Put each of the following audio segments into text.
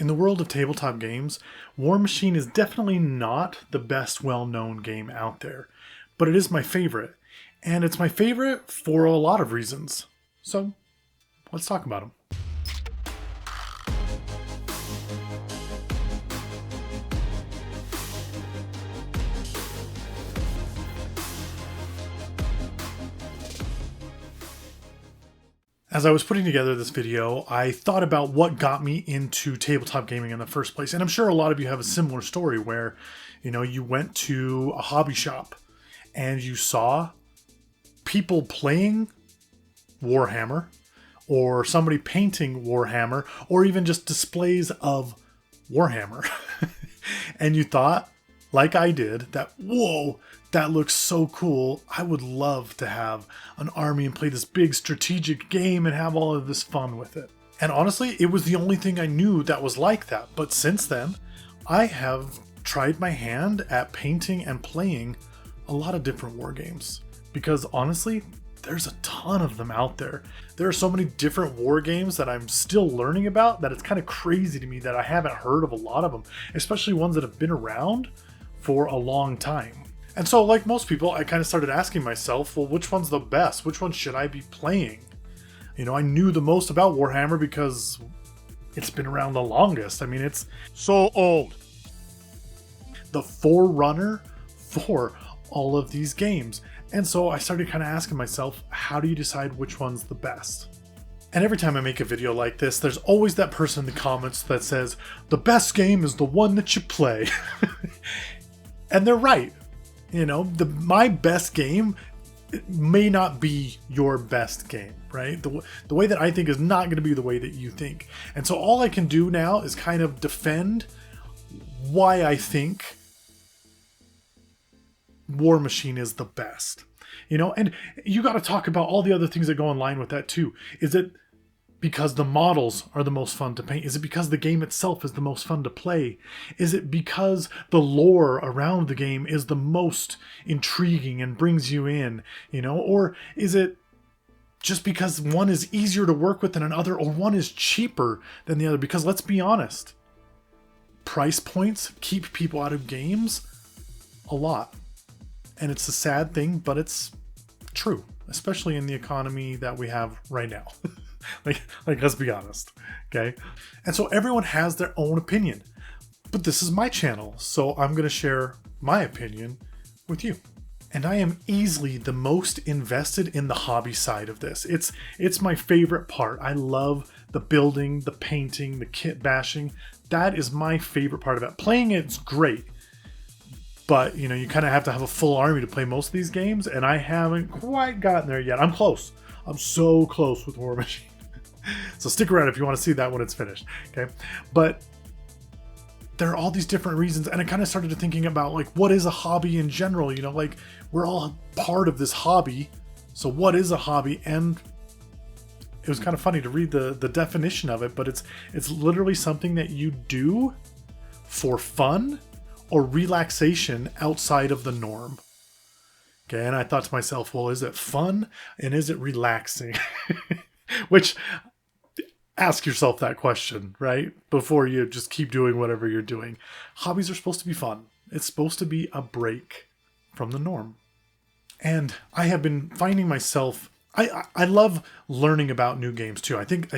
In the world of tabletop games, Warmachine is definitely not the best well-known game out there, but it is my favorite, and it's my favorite for a lot of reasons. So, let's talk about them. As I was putting together this video, I thought about what got me into tabletop gaming in the first place. And I'm sure a lot of you have a similar story where, you went to a hobby shop and you saw people playing Warhammer, or somebody painting Warhammer, or even just displays of Warhammer. And you thought, like I did, that, whoa, that looks so cool. I would love to have an army and play this big strategic game and have all of this fun with it. And honestly, it was the only thing I knew that was like that. But since then, I have tried my hand at painting and playing a lot of different war games. Because honestly, there's a ton of them out there. There are so many different war games that I'm still learning about that it's kind of crazy to me that I haven't heard of a lot of them, especially ones that have been around for a long time. And so, like most people, I kind of started asking myself, well, which one's the best? Which one should I be playing? I knew the most about Warhammer because it's been around the longest. I mean, it's so old. The forerunner for all of these games. And so I started kind of asking myself, how do you decide which one's the best? And every time I make a video like this, there's always that person in the comments that says, the best game is the one that you play. And they're right. My best game may not be your best game, right? The way that I think is not going to be the way that you think. And so all I can do now is kind of defend why I think Warmachine is the best. And you got to talk about all the other things that go in line with that too. Is it because the models are the most fun to paint? Is it because the game itself is the most fun to play? Is it because the lore around the game is the most intriguing and brings you in, Or is it just because one is easier to work with than another, or one is cheaper than the other? Because let's be honest, price points keep people out of games a lot. And it's a sad thing, but it's true, especially in the economy that we have right now. Like, let's be honest, okay? And so everyone has their own opinion, but this is my channel, so I'm going to share my opinion with you. And I am easily the most invested in the hobby side of this. It's my favorite part. I love the building, the painting, the kit bashing. That is my favorite part of it. Playing it's great, but you kind of have to have a full army to play most of these games, and I haven't quite gotten there yet. I'm close. I'm so close with Warmachine. So stick around if you want to see that when it's finished, okay? But there are all these different reasons, and I kind of started thinking about, what is a hobby in general? We're all part of this hobby, so what is a hobby? And it was kind of funny to read the definition of it, but it's literally something that you do for fun or relaxation outside of the norm. Okay, and I thought to myself, well, is it fun and is it relaxing? Which, ask yourself that question, right? Before you just keep doing whatever you're doing. Hobbies are supposed to be fun. It's supposed to be a break from the norm. And I have been finding myself, I love learning about new games too. I think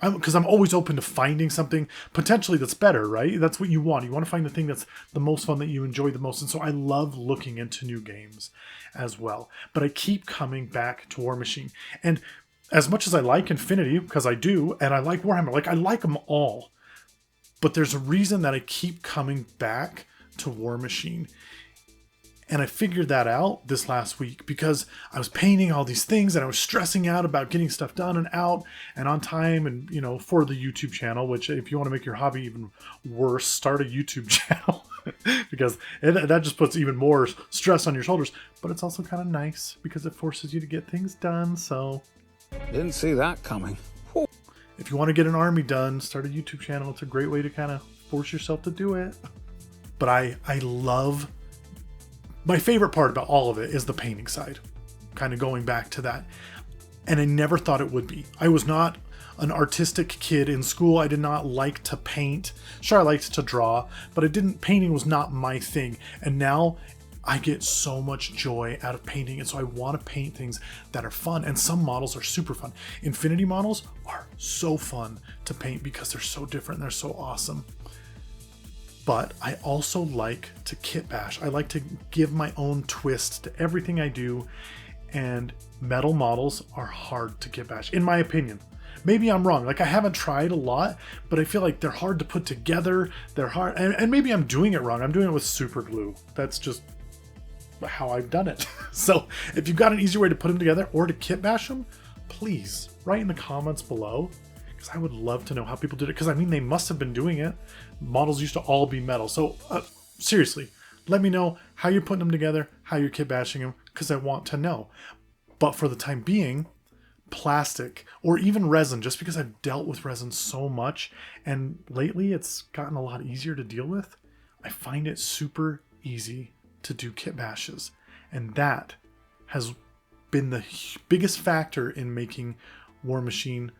because I'm always open to finding something potentially that's better, right? That's what you want. You want to find the thing that's the most fun, that you enjoy the most. And so I love looking into new games as well. But I keep coming back to Warmachine. And as much as I like Infinity, because I do, and I like Warhammer, I like them all. But there's a reason that I keep coming back to Warmachine. And I figured that out this last week because I was painting all these things and I was stressing out about getting stuff done and out and on time and, for the YouTube channel, which if you want to make your hobby even worse, start a YouTube channel because that just puts even more stress on your shoulders. But it's also kind of nice because it forces you to get things done. So didn't see that coming. If you want to get an army done, start a YouTube channel. It's a great way to kind of force yourself to do it. But I love... My favorite part about all of it is the painting side, kind of going back to that. And I never thought it would be. I was not an artistic kid in school. I did not like to paint. Sure, I liked to draw, but painting was not my thing. And now I get so much joy out of painting, and so I want to paint things that are fun, and some models are super fun. Infinity models are so fun to paint because they're so different and they're so awesome. But I also like to kit bash. I like to give my own twist to everything I do, and metal models are hard to kit bash, in my opinion. Maybe I'm wrong. Like, I haven't tried a lot, but I feel like they're hard to put together. They're hard, and maybe I'm doing it wrong. I'm doing it with super glue. That's just how I've done it. So if you've got an easier way to put them together or to kit bash them, please write in the comments below, because I would love to know how people did it. Because I mean, they must have been doing it. Models used to all be metal. So seriously, let me know how you're putting them together, how you're kit bashing them, because I want to know. But for the time being, plastic or even resin, just because I've dealt with resin so much, and lately it's gotten a lot easier to deal with, I find it super easy to do kit bashes, and that has been the biggest factor in making Warmachine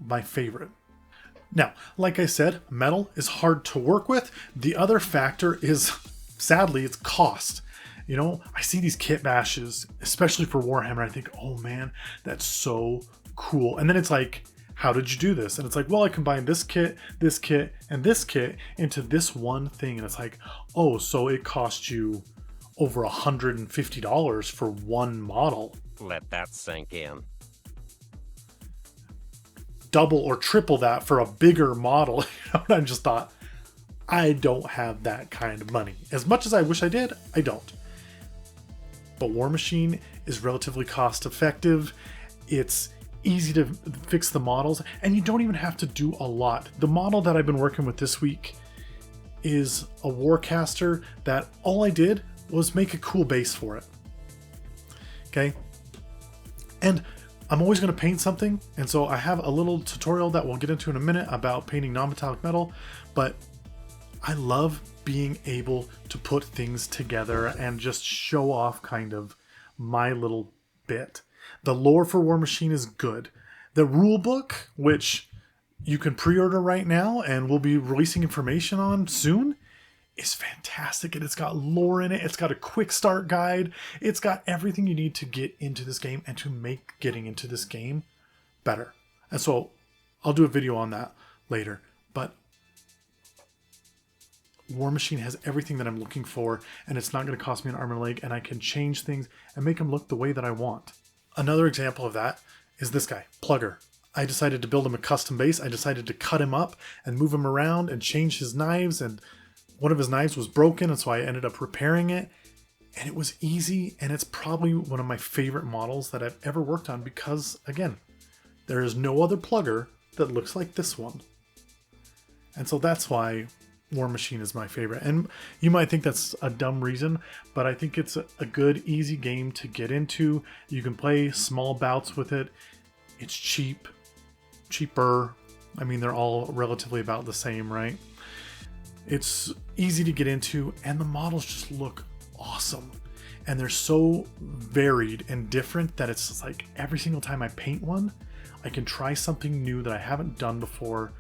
my favorite. Now, like I said, metal is hard to work with. The other factor is, sadly, it's cost. You know, I see these kit bashes, especially for Warhammer, I think, oh man, that's so cool. And then it's like, how did you do this? And it's like, well, I combined this kit, and this kit into this one thing. And it's like, oh, so it cost you over $150 for one model. Let that sink in. Double or triple that for a bigger model. You know, and I just thought, I don't have that kind of money. As much as I wish I did, I don't. But Warmachine is relatively cost effective. It's easy to fix the models, and you don't even have to do a lot. The model that I've been working with this week is a Warcaster that all I did was make a cool base for it. Okay? And I'm always going to paint something, and so I have a little tutorial that we'll get into in a minute about painting non-metallic metal, but I love being able to put things together and just show off kind of my little bit. The lore for Warmachine is good. The rule book, which you can pre-order right now and we'll be releasing information on soon, is fantastic, and it's got lore in it. It's got a quick start guide. It's got everything you need to get into this game and to make getting into this game better. And so I'll do a video on that later. But Warmachine has everything that I'm looking for, and it's not going to cost me an arm and a leg, and I can change things and make them look the way that I want. Another example of that is this guy, Plugger. I decided to build him a custom base. I decided to cut him up and move him around and change his knives, and one of his knives was broken, and so I ended up repairing it, and it was easy, and it's probably one of my favorite models that I've ever worked on because, again, there is no other plugger that looks like this one. And so that's why Warmachine is my favorite. And you might think that's a dumb reason, but I think it's a good, easy game to get into. You can play small bouts with it. It's cheaper. I mean, they're all relatively about the same, right? It's easy to get into, and the models just look awesome. And they're so varied and different that it's like every single time I paint one, I can try something new that I haven't done before,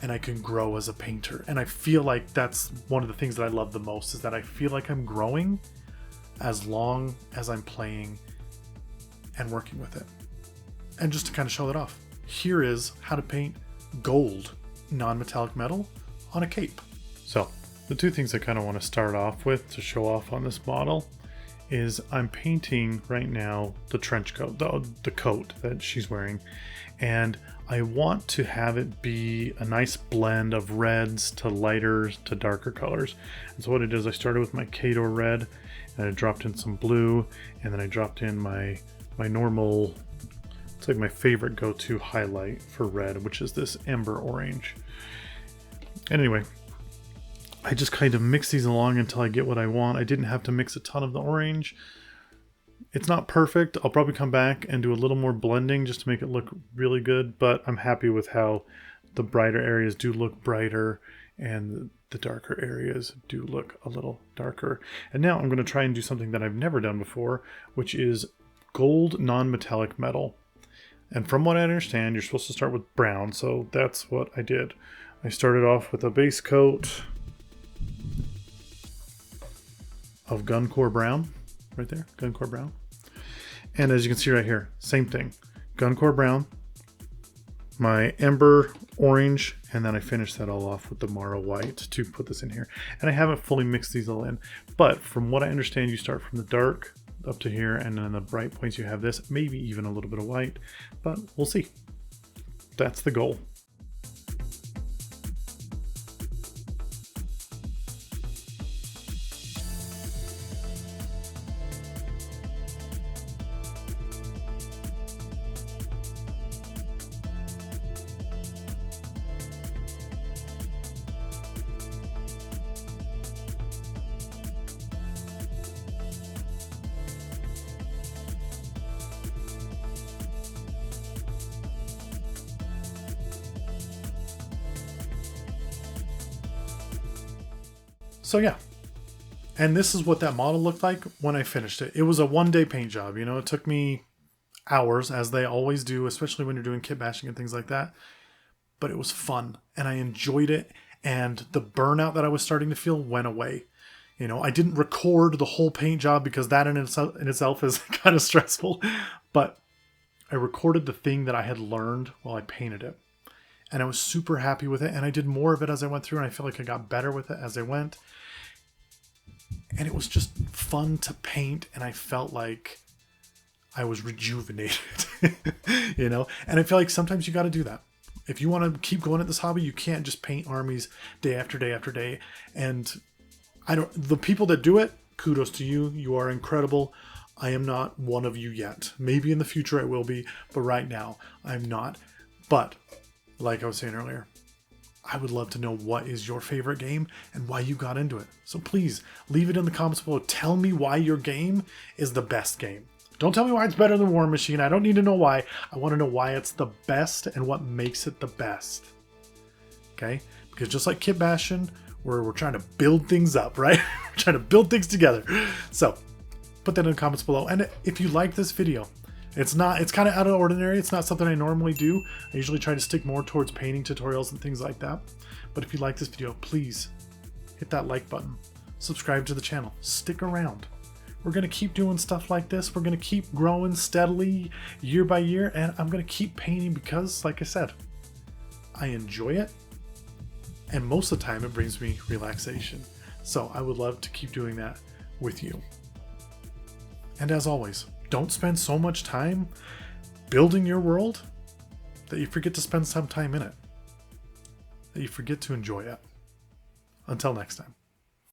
and I can grow as a painter. And I feel like that's one of the things that I love the most, is that I feel like I'm growing as long as I'm playing and working with it. And just to kind of show that off, here is how to paint gold non-metallic metal on a cape. So the two things I kind of want to start off with to show off on this model is I'm painting right now the trench coat, the coat that she's wearing, and I want to have it be a nice blend of reds to lighter to darker colors. And so what I did is I started with my Kato red, and I dropped in some blue, and then I dropped in my normal, it's like my favorite go-to highlight for red, which is this ember orange. And anyway, I just kind of mix these along until I get what I want. I didn't have to mix a ton of the orange. It's not perfect. I'll probably come back and do a little more blending just to make it look really good, but I'm happy with how the brighter areas do look brighter and the darker areas do look a little darker. And now I'm going to try and do something that I've never done before, which is gold non-metallic metal. And from what I understand, you're supposed to start with brown, so that's what I did. I started off with a base coat of Guncore Brown, right there, Guncore Brown. And as you can see right here, same thing, Guncore Brown, my Ember Orange, and then I finished that all off with the Mara White to put this in here. And I haven't fully mixed these all in, but from what I understand, you start from the dark up to here, and then the bright points you have this, maybe even a little bit of white, but we'll see. That's the goal. So yeah, and this is what that model looked like when I finished it. It was a one-day paint job, you know, it took me hours, as they always do, especially when you're doing kit bashing and things like that. But it was fun, and I enjoyed it, and the burnout that I was starting to feel went away. You know, I didn't record the whole paint job because that in itself is kind of stressful, but I recorded the thing that I had learned while I painted it. And I was super happy with it, and I did more of it as I went through, and I feel like I got better with it as I went. And it was just fun to paint, and I felt like I was rejuvenated, you know? And I feel like sometimes you got to do that. If you want to keep going at this hobby, you can't just paint armies day after day after day. And the people that do it, kudos to you. You are incredible. I am not one of you yet. Maybe in the future I will be, but right now I'm not. But like I was saying earlier, I would love to know what is your favorite game and why you got into it. So please leave it in the comments below. Tell me why your game is the best game. Don't tell me why it's better than Warmachine. I don't need to know why. I want to know why it's the best and what makes it the best. Okay? Because just like kit bashing, we're trying to build things up, right? We're trying to build things together. So put that in the comments below. And if you like this video, it's kind of out of the ordinary. It's not something I normally do. I usually try to stick more towards painting tutorials and things like that. But if you like this video, please hit that like button. Subscribe to the channel. Stick around. We're going to keep doing stuff like this. We're going to keep growing steadily year by year. And I'm going to keep painting because, like I said, I enjoy it. And most of the time it brings me relaxation. So I would love to keep doing that with you. And as always, don't spend so much time building your world that you forget to spend some time in it. That you forget to enjoy it. Until next time.